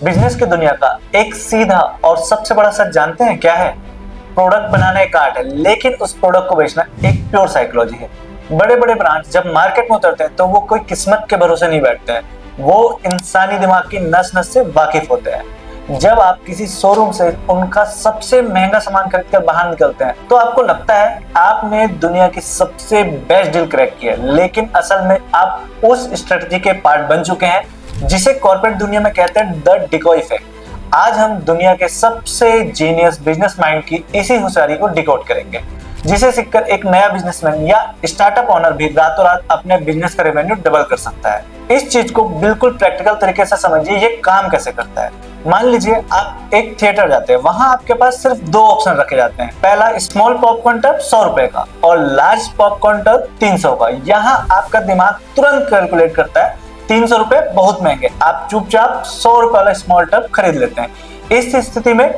Business की दुनिया का एक सीधा और सबसे बड़ा सच जानते हैं क्या है? प्रोडक्ट बनाना एक आर्ट है, लेकिन उस प्रोडक्ट को बेचना एक प्योर साइकोलॉजी है। बड़े बड़े ब्रांड्स जब मार्केट में उतरते हैं तो वो कोई किस्मत के भरोसे नहीं बैठते हैं, वो इंसानी दिमाग की नस नस से वाकिफ होते हैं। जब आप किसी शोरूम से उनका सबसे महंगा सामान खरीद कर बाहर निकलते हैं तो आपको लगता है आपने दुनिया की सबसे बेस्ट डील क्रैक की है, लेकिन असल में आप उस स्ट्रेटजी के पार्ट बन चुके हैं जिसे कॉर्पोरेट दुनिया में कहते हैं द डिकॉय इफेक्ट। आज हम दुनिया के सबसे जीनियस बिजनेस माइंड की इसी होशियारी को डिकोड करेंगे, जिसे सीखकर एक नया बिजनेसमैन या स्टार्टअप ओनर भी रातों रात अपने बिजनेस का रेवेन्यू डबल कर सकता है। इस चीज को बिल्कुल प्रैक्टिकल तरीके से समझिए, ये काम कैसे करता है। मान लीजिए आप एक थिएटर जाते हैं, वहां आपके पास सिर्फ दो ऑप्शन रखे जाते हैं। पहला स्मॉल पॉपकॉर्न टब 100 रुपए का और लार्ज पॉपकॉर्न टब 300 का। यहाँ आपका दिमाग तुरंत कैलकुलेट करता है 300 रुपए बहुत महंगे, आप चुपचाप 100 रुपए वाला स्मॉल टब खरीद लेते हैं। इस स्थिति में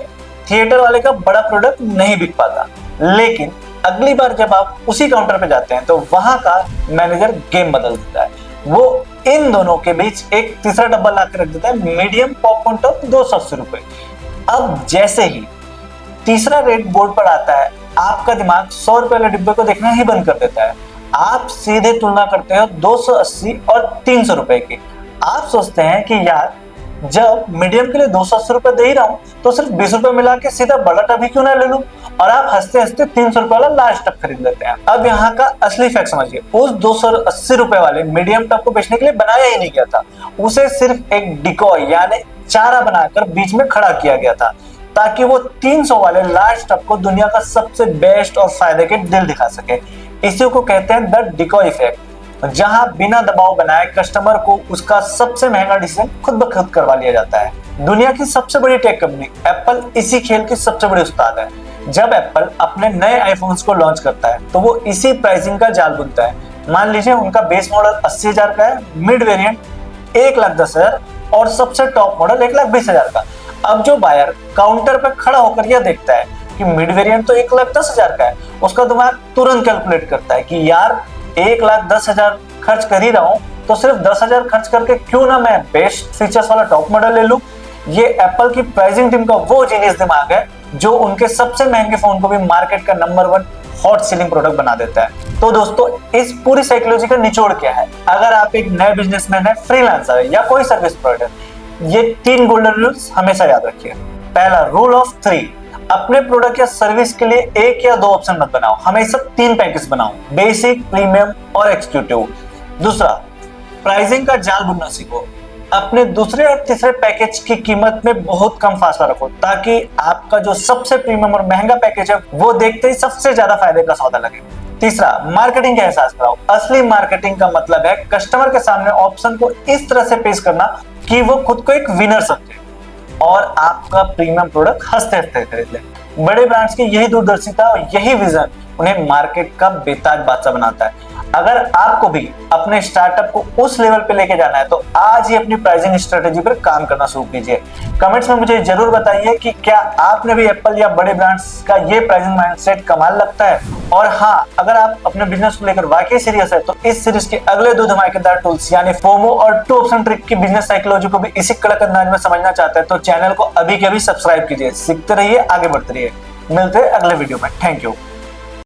थिएटर वाले का बड़ा प्रोडक्ट नहीं बिक पाता। लेकिन अगली बार जब आप उसी काउंटर पे जाते हैं तो वहां का मैनेजर गेम बदल देता है। वो इन दोनों के बीच एक तीसरा डब्बा ला के रख देता है, मीडियम पॉपकॉर्न टब 280 रुपए। अब जैसे ही तीसरा रेट बोर्ड पर आता है, आपका दिमाग 100 रुपए वाले डिब्बे को देखना ही बंद कर देता है। आप सीधे तुलना करते हो 280 और 300 रुपए की। आप सोचते हैं कि यार जब मीडियम के लिए 280 रुपए दे ही रहा हूं तो सिर्फ 20 रुपए मिला के सीधा बड़ा टब ही क्यों ना ले लूं, और आप हंसते हंसते 300 रुपए वाला लार्ज टब खरीद लेते हैं। अब यहाँ का असली फैक्ट समझिए, उस 280 रुपए वाले मीडियम टब को बेचने के लिए बनाया ही नहीं गया था। उसे सिर्फ एक डिकॉय यानी चारा बनाकर बीच में खड़ा किया गया था, ताकि वो 300 वाले लार्ज टब को दुनिया का सबसे बेस्ट और फायदे के डील दिखा सके। इसी को कहते हैं द डिकॉय इफेक्ट, जहां बिना दबाव बनाए कस्टमर को उसका सबसे महंगा डिसीजन खुद ब खुद करवा लिया जाता है। दुनिया की सबसे बड़ी टेक कंपनी एप्पल इसी खेल की सबसे बड़ी उस्ताद है। जब एप्पल अपने नए आईफोन्स को लॉन्च करता है तो वो इसी प्राइसिंग का जाल बुनता है। मान लीजिए उनका बेस मॉडल 80,000 का है, मिड वेरिएंट 1,10,000 और सबसे टॉप मॉडल 1,20,000 का। अब जो बायर काउंटर पर खड़ा होकर यह देखता है कि मिड वेरिएंट तो 1,10,000 का है, उसका दिमाग तुरंत कैलकुलेट करता है कि यार 1,10,000 खर्च कर ही रहा हूँ तो सिर्फ 10,000 खर्च करके क्यों ना मैं बेस्ट फीचर्स वाला टॉप मॉडल ले लूं। ये एप्पल की प्राइसिंग टीम का वो जीनियस दिमाग है जो उनके सबसे महंगे फोन को भी मार्केट का नंबर 1 हॉट सेलिंग प्रोडक्ट बना देता है। तो दोस्तों, इस पूरी साइकोलॉजी का निचोड़ क्या है? अगर आप एक नए बिजनेसमैन है, फ्रीलांसर है या कोई सर्विस प्रोवाइडर, ये 3 गोल्डन रूल्स हमेशा याद रखिए। पहला रूल ऑफ 3, अपने प्रोडक्ट या सर्विस के लिए 1 या 2 ऑप्शन मत बनाओ, हमेशा 3 पैकेज बनाओ, बेसिक, प्रीमियम और एक्जीक्यूटिव। दूसरा, प्राइसिंग का जाल बुनना सीखो। अपने दूसरे और तीसरे पैकेज की कीमत में बहुत कम फासला रखो, ताकि आपका जो सबसे प्रीमियम और महंगा पैकेज है वो देखते ही सबसे ज्यादा फायदे का सौदा लगे। तीसरा, मार्केटिंग का एहसास कराओ। असली मार्केटिंग का मतलब है कस्टमर के सामने ऑप्शन को इस तरह से पेश करना कि वो खुद को एक विनर समझे और आपका प्रीमियम प्रोडक्ट हंसते हंसते खरीद ले। बड़े ब्रांड्स की यही दूरदर्शिता और यही विजन उन्हें मार्केट का बेताज बादशाह बनाता है। अगर आपको भी अपने स्टार्टअप को उस लेवल पे लेके जाना है तो आज ही अपनी प्राइसिंग स्ट्रेटेजी पर काम करना शुरू कीजिए। कमेंट्स में मुझे जरूर बताइए कि क्या आपने भी एप्पल या बड़े ब्रांड्स का ये प्राइसिंग माइंडसेट कमाल लगता है। और हाँ, अगर आप अपने बिजनेस को लेकर वाकई सीरियस है तो इस सीरीज के अगले 2 धमाकेदार टूल्स यानी फोमो और 2 ऑप्शन ट्रिक की बिजनेस साइकोलॉजी को भी इसी कड़क अंदाज में समझना चाहते हैं तो चैनल को अभी के अभी सब्सक्राइब कीजिए। सीखते रहिए, आगे बढ़ते रहिए। मिलते हैं अगले वीडियो में। Thank you.